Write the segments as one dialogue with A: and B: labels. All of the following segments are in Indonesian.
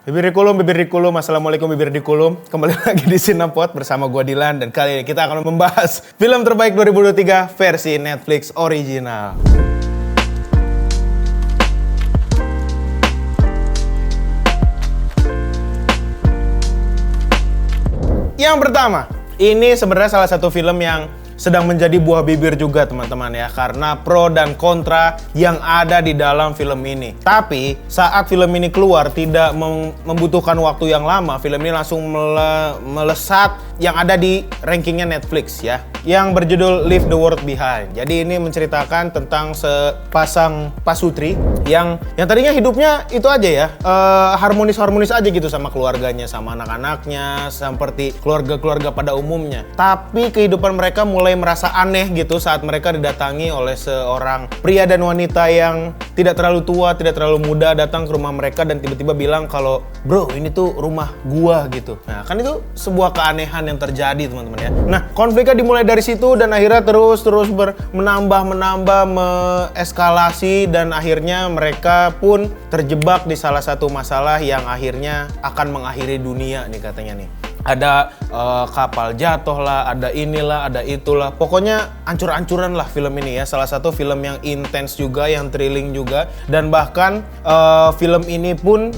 A: Bibir dikulum, assalamualaikum bibir dikulum. Kembali lagi di Sinapot bersama gua Dilan dan kali ini kita akan membahas film terbaik 2023 versi Netflix original. Yang pertama, ini sebenarnya salah satu film yang sedang menjadi buah bibir juga teman-teman ya, karena pro dan kontra yang ada di dalam film ini. Tapi saat film ini keluar tidak membutuhkan waktu yang lama, film ini langsung melesat yang ada di rankingnya Netflix ya, yang berjudul Leave the World Behind. Jadi ini menceritakan tentang sepasang pasutri yang tadinya hidupnya itu aja ya, harmonis-harmonis aja gitu sama keluarganya, sama anak-anaknya, seperti keluarga-keluarga pada umumnya. Tapi kehidupan mereka mulai merasa aneh gitu saat mereka didatangi oleh seorang pria dan wanita yang tidak terlalu tua, tidak terlalu muda, datang ke rumah mereka dan tiba-tiba bilang kalau, "Bro, ini tuh rumah gua," gitu. Nah, kan itu sebuah keanehan yang terjadi teman-teman ya. Nah, konfliknya dimulai dari situ dan akhirnya terus menambah, eskalasi dan akhirnya mereka pun terjebak di salah satu masalah yang akhirnya akan mengakhiri dunia nih katanya nih. Ada kapal jatuh lah, ada inilah, ada itulah. Pokoknya ancur-ancuran lah film ini ya. Salah satu film yang intens juga, yang thrilling juga. Dan bahkan film ini pun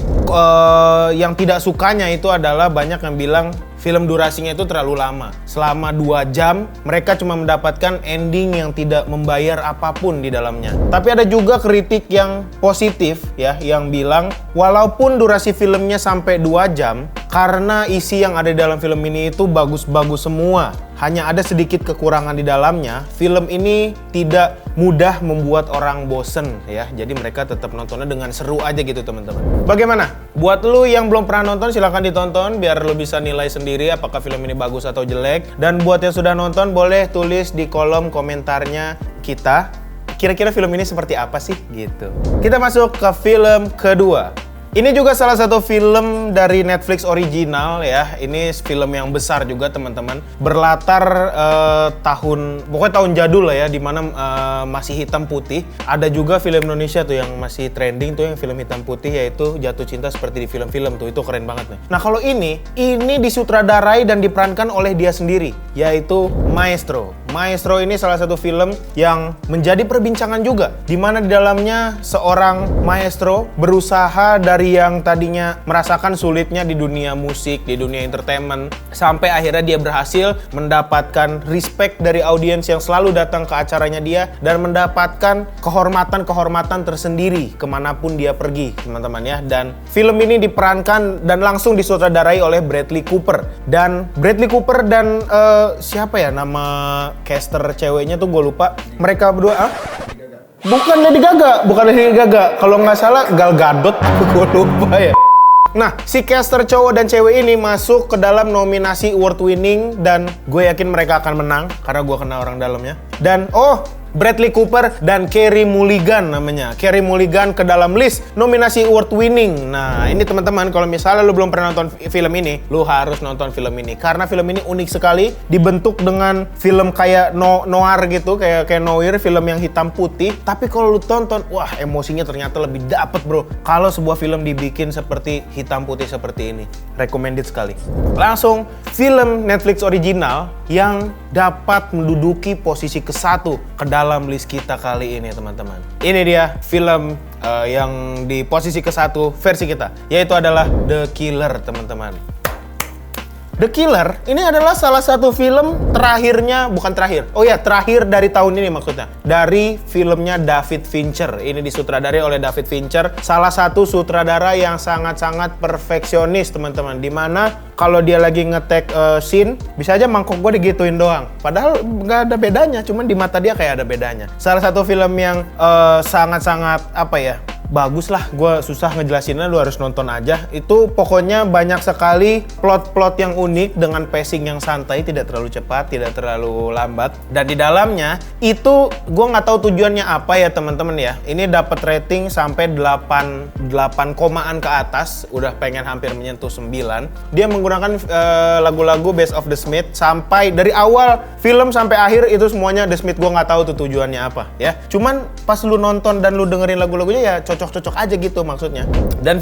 A: yang tidak sukanya itu adalah banyak yang bilang film durasinya itu terlalu lama. Selama 2 jam, mereka cuma mendapatkan ending yang tidak membayar apapun di dalamnya. Tapi ada juga kritik yang positif ya, yang bilang walaupun durasi filmnya sampai 2 jam, karena isi yang ada di dalam film ini itu bagus-bagus semua, hanya ada sedikit kekurangan di dalamnya, film ini tidak mudah membuat orang bosen ya. Jadi mereka tetap nontonnya dengan seru aja gitu teman-teman. Bagaimana? Buat lu yang belum pernah nonton silahkan ditonton biar lu bisa nilai sendiri apakah film ini bagus atau jelek. Dan buat yang sudah nonton boleh tulis di kolom komentarnya kita, kira-kira film ini seperti apa sih gitu. Kita masuk ke film kedua. Ini juga salah satu film dari Netflix original ya. Ini film yang besar juga teman-teman. Berlatar pokoknya tahun jadul lah ya, dimana masih hitam putih. Ada juga film Indonesia tuh yang masih trending tuh, yang film hitam putih, yaitu Jatuh Cinta Seperti di Film-Film tuh. Itu keren banget nih. Nah kalau ini disutradarai dan diperankan oleh dia sendiri, yaitu Maestro. Maestro ini salah satu film yang menjadi perbincangan juga, dimana di dalamnya seorang maestro berusaha dari yang tadinya merasakan sulitnya di dunia musik, di dunia entertainment, sampai akhirnya dia berhasil mendapatkan respect dari audiens yang selalu datang ke acaranya dia dan mendapatkan kehormatan tersendiri kemanapun dia pergi teman-teman ya. Dan film ini diperankan dan langsung disutradarai oleh Bradley Cooper dan siapa ya nama caster ceweknya tuh gue lupa. Mereka berdua Bukan Lady Gaga. Kalau nggak salah Gal Gadot, gue lupa ya. Nah, si caster cowok dan cewek ini masuk ke dalam nominasi award winning dan gue yakin mereka akan menang karena gue kenal orang dalamnya. Dan Bradley Cooper dan Carey Mulligan namanya. Carey Mulligan ke dalam list nominasi award winning. Nah, ini teman-teman kalau misalnya lu belum pernah nonton film ini, lu harus nonton film ini karena film ini unik sekali, dibentuk dengan film kayak noir gitu, kayak noir, film yang hitam putih. Tapi kalau lu tonton, wah emosinya ternyata lebih dapet bro. Kalau sebuah film dibikin seperti hitam putih seperti ini, recommended sekali. Langsung film Netflix original yang dapat menduduki posisi ke-1 ke dalam list kita kali ini teman-teman. Ini dia film yang di posisi ke-1 versi kita, yaitu adalah The Killer teman-teman. The Killer ini adalah salah satu film terakhir dari tahun ini maksudnya. Dari filmnya David Fincher. Ini disutradarai oleh David Fincher, salah satu sutradara yang sangat-sangat perfeksionis teman-teman. Dimana kalau dia lagi nge-take scene, bisa aja mangkok gue digituin doang. Padahal nggak ada bedanya, cuman di mata dia kayak ada bedanya. Salah satu film yang sangat-sangat bagus lah, gue susah ngejelasinnya, lu harus nonton aja. Itu pokoknya banyak sekali plot-plot yang unik dengan pacing yang santai, tidak terlalu cepat, tidak terlalu lambat. Dan di dalamnya itu gue nggak tahu tujuannya apa ya teman-teman ya. Ini dapat rating sampai 8 komaan ke atas, udah pengen hampir menyentuh 9. Dia menggunakan lagu-lagu Best of the Smith sampai dari awal film sampai akhir itu semuanya The Smith. Gue nggak tahu tuh tujuannya apa ya. Cuman pas lu nonton dan lu dengerin lagu-lagunya ya cocok-cocok aja gitu maksudnya. Dan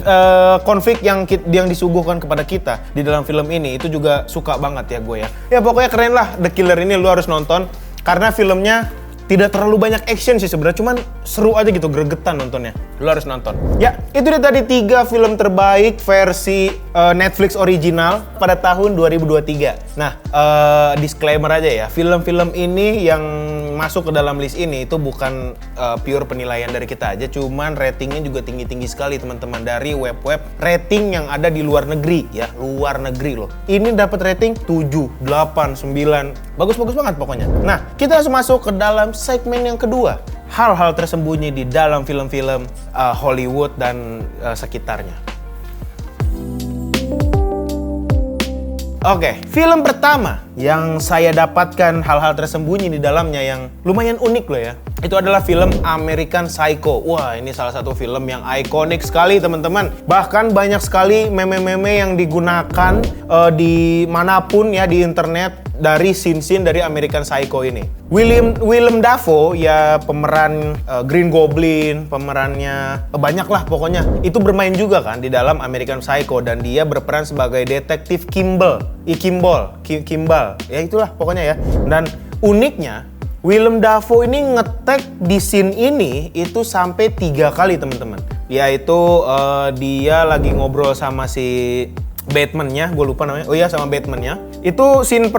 A: konflik yang disuguhkan kepada kita di dalam film ini itu juga suka banget ya gue ya. Ya pokoknya keren lah, The Killer ini lu harus nonton karena filmnya tidak terlalu banyak action sih sebenarnya, cuman seru aja gitu, gregetan nontonnya. Lu harus nonton. Ya, itu dia tadi 3 film terbaik versi Netflix original pada tahun 2023. Nah, disclaimer aja ya, film-film ini yang masuk ke dalam list ini itu bukan pure penilaian dari kita aja, cuman ratingnya juga tinggi-tinggi sekali teman-teman dari web-web rating yang ada di luar negeri ya, luar negeri loh. Ini dapat rating 7, 8, 9, bagus-bagus banget pokoknya. Nah, kita langsung masuk ke dalam segmen yang kedua, hal-hal tersembunyi di dalam film-film Hollywood dan sekitarnya. Oke, film pertama yang saya dapatkan hal-hal tersembunyi di dalamnya yang lumayan unik loh ya. Itu adalah film American Psycho. Wah, ini salah satu film yang ikonik sekali teman-teman. Bahkan banyak sekali meme-meme yang digunakan di manapun ya di internet dari scene-scene dari American Psycho ini. Willem Dafoe ya pemeran Green Goblin, pemerannya banyak lah pokoknya. Itu bermain juga kan di dalam American Psycho dan dia berperan sebagai detektif Kimball. Ya itulah pokoknya ya. Dan uniknya Willem Dafoe ini ngetek di scene ini itu sampai 3 kali teman-teman. Yaitu dia lagi ngobrol sama si Batman-nya, gue lupa namanya. Oh iya, sama Batman-nya. Itu scene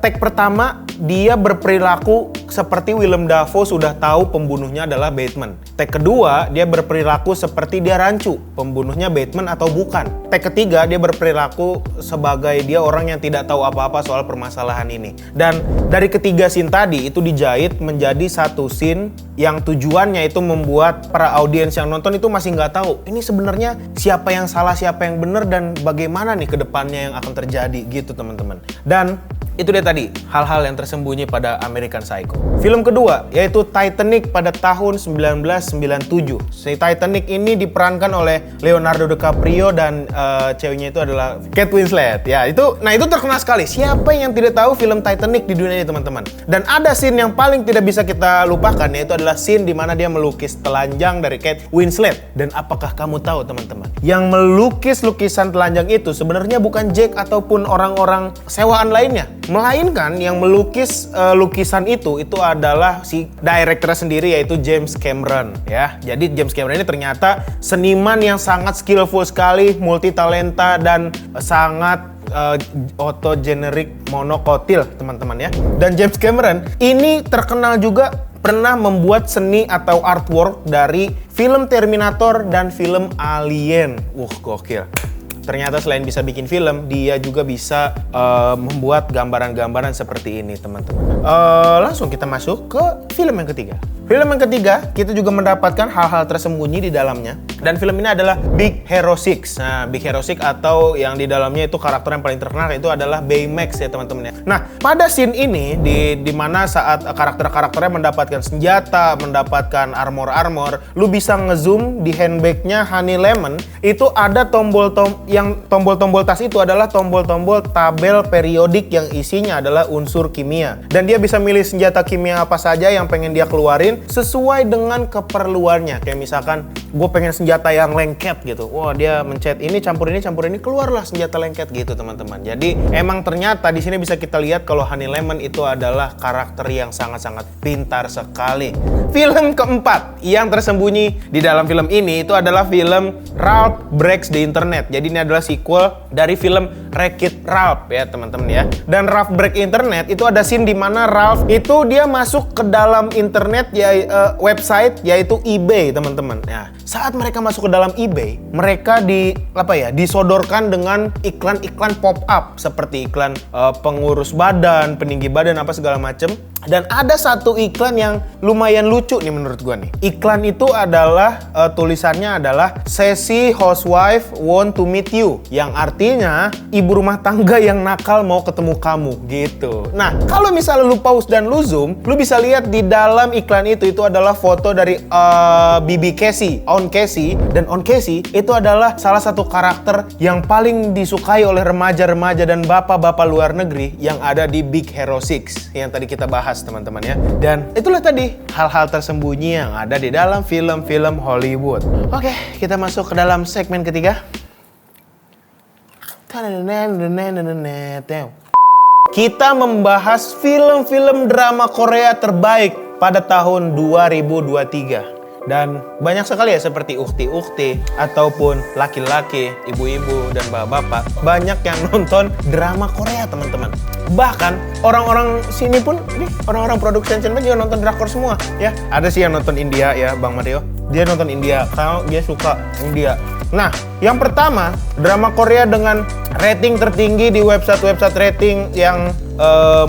A: take pertama dia berperilaku seperti Willem Dafoe sudah tahu pembunuhnya adalah Batman. Take kedua dia berperilaku seperti dia rancu pembunuhnya Batman atau bukan. Take ketiga dia berperilaku sebagai dia orang yang tidak tahu apa-apa soal permasalahan ini. Dan dari ketiga scene tadi itu dijahit menjadi satu scene yang tujuannya itu membuat para audiens yang nonton itu masih nggak tahu ini sebenarnya siapa yang salah, siapa yang benar, dan bagaimana nih kedepannya yang akan terjadi gitu teman-teman. Dan itu dia tadi hal-hal yang tersembunyi pada American Psycho. Film kedua yaitu Titanic pada tahun 1997. Si Titanic ini diperankan oleh Leonardo DiCaprio dan ceweknya itu adalah Kate Winslet. Ya, itu terkenal sekali. Siapa yang tidak tahu film Titanic di dunia ini teman-teman? Dan ada scene yang paling tidak bisa kita lupakan yaitu adalah scene di mana dia melukis telanjang dari Kate Winslet. Dan apakah kamu tahu teman-teman? Yang melukis lukisan telanjang itu sebenarnya bukan Jack ataupun orang-orang sewaan lainnya. Melainkan yang melukis lukisan itu adalah si director sendiri yaitu James Cameron ya. Jadi James Cameron ini ternyata seniman yang sangat skillful sekali, multi talenta dan sangat autogenerik monokotil teman-teman ya. Dan James Cameron ini terkenal juga pernah membuat seni atau artwork dari film Terminator dan film Alien. Gokil. Ternyata selain bisa bikin film, dia juga bisa membuat gambaran-gambaran seperti ini, teman-teman. Langsung kita masuk ke film yang ketiga. Film yang ketiga, kita juga mendapatkan hal-hal tersembunyi di dalamnya. Dan film ini adalah Big Hero 6. Nah, Big Hero 6 atau yang di dalamnya itu karakter yang paling terkenal itu adalah Baymax ya, teman-teman ya. Nah, pada scene ini di mana saat karakter-karakternya mendapatkan senjata, mendapatkan armor, lu bisa ngezoom di handbagnya Honey Lemon, itu ada tombol-tombol tas itu adalah tombol-tombol tabel periodik yang isinya adalah unsur kimia. Dan dia bisa milih senjata kimia apa saja yang pengen dia keluarin sesuai dengan keperluannya. Kayak misalkan gue pengen senjata yang lengket gitu. Wah, dia mencet ini, campur ini, keluarlah senjata lengket gitu teman-teman. Jadi emang ternyata di sini bisa kita lihat kalau Honey Lemon itu adalah karakter yang sangat-sangat pintar sekali. Film keempat yang tersembunyi di dalam film ini itu adalah film Ralph Breaks the Internet. Jadi ini adalah sequel dari film Wreck-It Ralph ya teman-teman ya. Dan Ralph Break Internet itu ada scene di mana Ralph itu dia masuk ke dalam internet ya, website yaitu eBay teman-teman. Nah, saat mereka masuk ke dalam eBay, mereka disodorkan dengan iklan-iklan pop-up seperti iklan pengurus badan, peninggi badan apa segala macem. Dan ada satu iklan yang lumayan lucu nih menurut gua nih. Iklan itu adalah tulisannya adalah Sassy Housewife Want to Meet You, yang artinya ibu rumah tangga yang nakal mau ketemu kamu gitu. Nah, kalau misalnya lu pause dan lu zoom, lu bisa lihat di dalam iklan itu adalah foto dari BB Casey, On Casey. Dan On Casey itu adalah salah satu karakter yang paling disukai oleh remaja-remaja dan bapak-bapak luar negeri yang ada di Big Hero 6 yang tadi kita bahas teman-teman ya. Dan itulah tadi hal-hal tersembunyi yang ada di dalam film-film Hollywood. Oke, kita masuk ke dalam segmen ketiga. Kita membahas film-film drama Korea terbaik pada tahun 2023. Dan banyak sekali ya seperti ukti-ukti ataupun laki-laki, ibu-ibu dan bapak-bapak banyak yang nonton drama Korea teman-teman. Bahkan orang-orang sini pun, orang-orang production channel juga nonton drakor semua ya. Ada sih yang nonton India ya Bang Mario. Dia nonton India kalau dia suka India. Nah, yang pertama drama Korea dengan rating tertinggi di website-website rating yang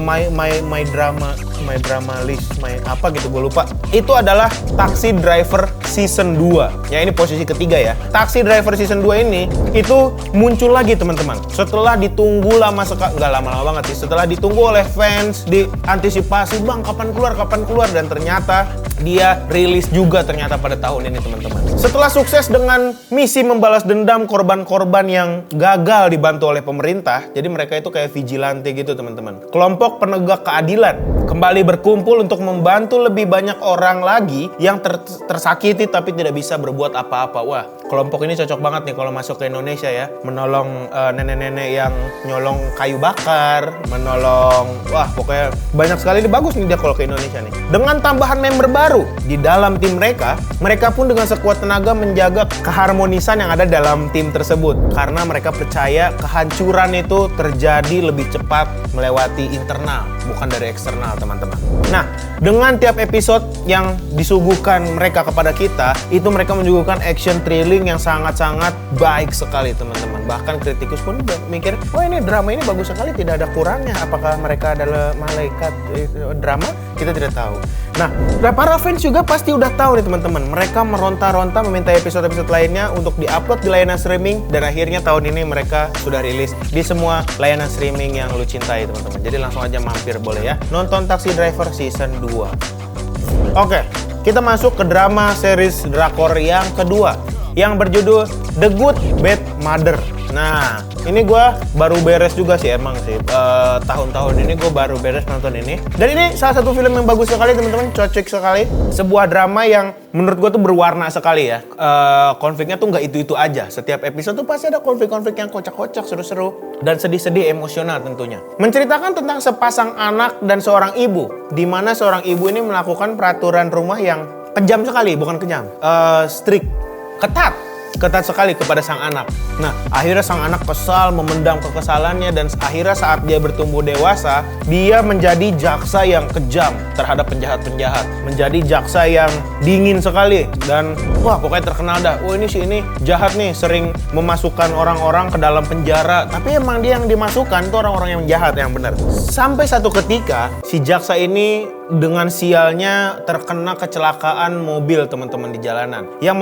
A: my drama list, apa gitu gue lupa. Itu adalah Taxi Driver Season 2. Ya ini posisi ketiga ya. Taxi Driver Season 2 ini itu muncul lagi teman-teman. Setelah ditunggu lama sekali, nggak lama-lama banget sih. Setelah ditunggu oleh fans, diantisipasi, bang kapan keluar dan ternyata dia rilis juga ternyata pada tahun ini teman-teman. Setelah sukses dengan misi membalas dendam korban-korban yang gagal dibantu oleh pemerintah, jadi mereka itu kayak vigilante gitu teman-teman. Kelompok penegak keadilan kembali berkumpul untuk membantu lebih banyak orang lagi yang tersakiti tapi tidak bisa berbuat apa-apa. Wah, kelompok ini cocok banget nih kalau masuk ke Indonesia ya. Menolong nenek-nenek yang nyolong kayu bakar, wah pokoknya banyak sekali ini bagus nih dia kalau ke Indonesia nih. Dengan tambahan member baru di dalam tim mereka pun dengan sekuat tenaga menjaga keharmonisan yang ada dalam tim tersebut. Karena mereka percaya kehancuran itu terjadi lebih cepat melewati internal, bukan dari eksternal teman-teman. Nah, dengan tiap episode yang disuguhkan mereka kepada kita, itu mereka menyuguhkan action thrilling yang sangat-sangat baik sekali teman-teman. Bahkan kritikus pun mikir, wah ini drama ini bagus sekali, tidak ada kurangnya. Apakah mereka adalah malaikat drama? Kita tidak tahu. Nah, para fans juga pasti udah tahu nih teman-teman. Mereka meronta-ronta meminta episode-episode lainnya untuk diupload di layanan streaming. Dan akhirnya tahun ini mereka sudah rilis di semua layanan streaming yang lu cintai teman-teman. Jadi langsung aja mampir boleh ya. Nonton Taxi Driver Season 2. Oke, kita masuk ke drama series drakor yang kedua yang berjudul The Good Bad Mother. Nah, ini gue baru beres juga sih emang sih. Tahun-tahun ini gue baru beres nonton ini. Dan ini salah satu film yang bagus sekali teman-teman, cocok sekali. Sebuah drama yang menurut gue tuh berwarna sekali ya. Konfliknya tuh nggak itu-itu aja. Setiap episode tuh pasti ada konflik-konflik yang kocak-kocak, seru-seru. Dan sedih-sedih emosional tentunya. Menceritakan tentang sepasang anak dan seorang ibu. Di mana seorang ibu ini melakukan peraturan rumah yang kejam sekali, bukan kejam. Strict, ketat sekali kepada sang anak. Nah, akhirnya sang anak kesal, memendam kekesalannya, dan akhirnya saat dia bertumbuh dewasa, dia menjadi jaksa yang kejam terhadap penjahat-penjahat. Menjadi jaksa yang dingin sekali. Dan wah pokoknya terkenal dah. Oh ini jahat nih, sering memasukkan orang-orang ke dalam penjara. Tapi emang dia yang dimasukkan tuh orang-orang yang jahat, yang benar. Sampai satu ketika, si jaksa ini dengan sialnya terkena kecelakaan mobil teman-teman di jalanan. Yang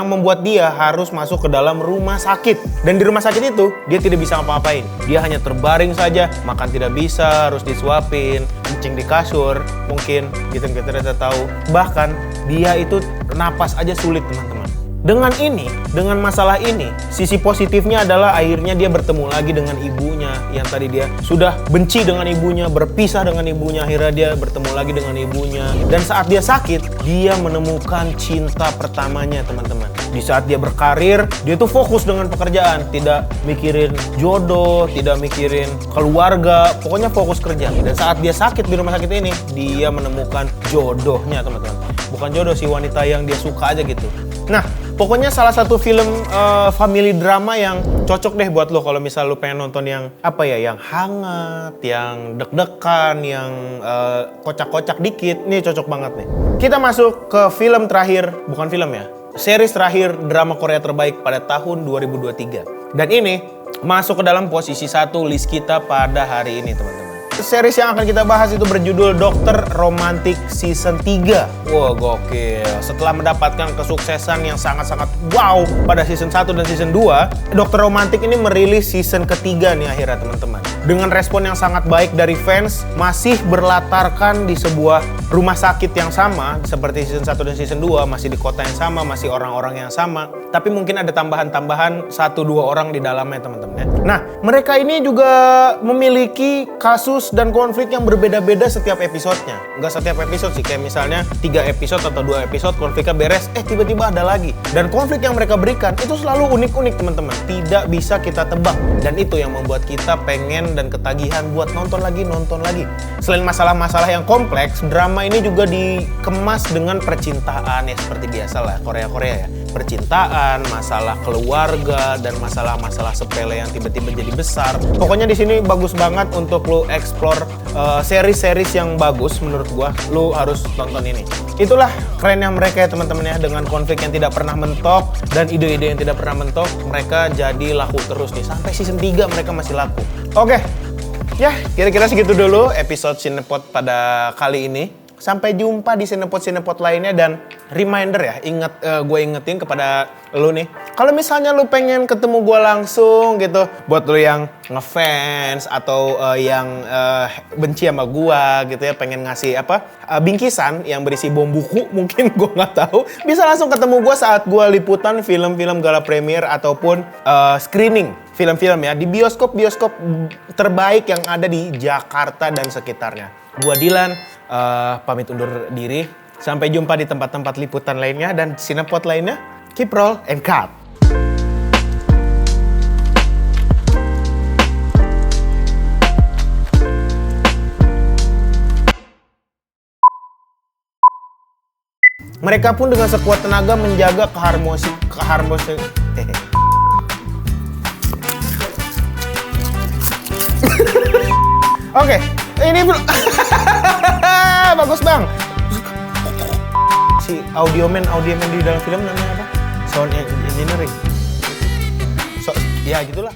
A: membuat dia harus masuk ke dalam rumah sakit. Dan di rumah sakit itu dia tidak bisa ngapa-ngapain. Dia hanya terbaring saja, makan tidak bisa, harus disuapin, kencing di kasur, mungkin kita tidak tahu. Bahkan dia itu napas aja sulit teman-teman. Dengan masalah ini, sisi positifnya adalah akhirnya dia bertemu lagi dengan ibunya yang tadi dia sudah benci dengan ibunya, berpisah dengan ibunya, akhirnya dia bertemu lagi dengan ibunya. Dan saat dia sakit, dia menemukan cinta pertamanya teman-teman. Di saat dia berkarir, dia tuh fokus dengan pekerjaan, tidak mikirin jodoh, tidak mikirin keluarga, pokoknya fokus kerja. Dan saat dia sakit di rumah sakit ini, dia menemukan jodohnya teman-teman. Bukan jodoh sih, wanita yang dia suka aja gitu. Nah, pokoknya salah satu film family drama yang cocok deh buat lo kalau misal lo pengen nonton yang yang hangat, yang deg-degan, yang kocak-kocak dikit. Ini cocok banget nih. Kita masuk ke film terakhir, bukan film ya, series terakhir drama Korea terbaik pada tahun 2023. Dan ini masuk ke dalam posisi 1 list kita pada hari ini teman-teman. series yang akan kita bahas itu berjudul Dokter Romantik Season 3. Wah, gokil. Setelah mendapatkan kesuksesan yang sangat-sangat wow pada Season 1 dan Season 2, Dokter Romantik ini merilis season ketiga nih akhirnya teman-teman. Dengan respon yang sangat baik dari fans, masih berlatarkan di sebuah rumah sakit yang sama seperti Season 1 dan Season 2, masih di kota yang sama, masih orang-orang yang sama. Tapi mungkin ada tambahan-tambahan 1-2 orang di dalamnya teman-teman ya. Nah, mereka ini juga memiliki kasus dan konflik yang berbeda-beda setiap episodenya. Nggak setiap episode sih, kayak misalnya 3 episode atau 2 episode konfliknya beres, tiba-tiba ada lagi. Dan konflik yang mereka berikan itu selalu unik-unik teman-teman. Tidak bisa kita tebak. Dan itu yang membuat kita pengen dan ketagihan buat nonton lagi. Selain masalah-masalah yang kompleks, drama ini juga dikemas dengan percintaan ya seperti biasa lah Korea-Korea ya. Percintaan, masalah keluarga, dan masalah-masalah sepele yang tiba-tiba jadi besar. Pokoknya di sini bagus banget untuk lo explore series-series yang bagus menurut gua. Lo harus tonton ini. Itulah kerennya mereka ya teman-teman ya, dengan konflik yang tidak pernah mentok dan ide-ide yang tidak pernah mentok, mereka jadi laku terus nih. Sampai season 3 mereka masih laku. Oke. Ya, kira-kira segitu dulu episode Cinepot pada kali ini. Sampai jumpa di Cinepot lainnya, dan reminder ya, gue ingetin kepada lu nih, kalau misalnya lu pengen ketemu gue langsung gitu, buat lu yang ngefans atau yang benci sama gue gitu ya, pengen ngasih bingkisan yang berisi bom buku mungkin, gue nggak tahu, bisa langsung ketemu gue saat gue liputan film-film gala premier ataupun screening film-film ya di bioskop terbaik yang ada di Jakarta dan sekitarnya. Gua Dilan pamit undur diri. Sampai jumpa di tempat-tempat liputan lainnya dan Cinepot lainnya. Keep roll and cut. Mereka pun dengan sekuat tenaga menjaga keharmonisan. Oke, ini bagus bang. Si audioman di dalam film namanya apa? Sound engineering. Ya gitulah.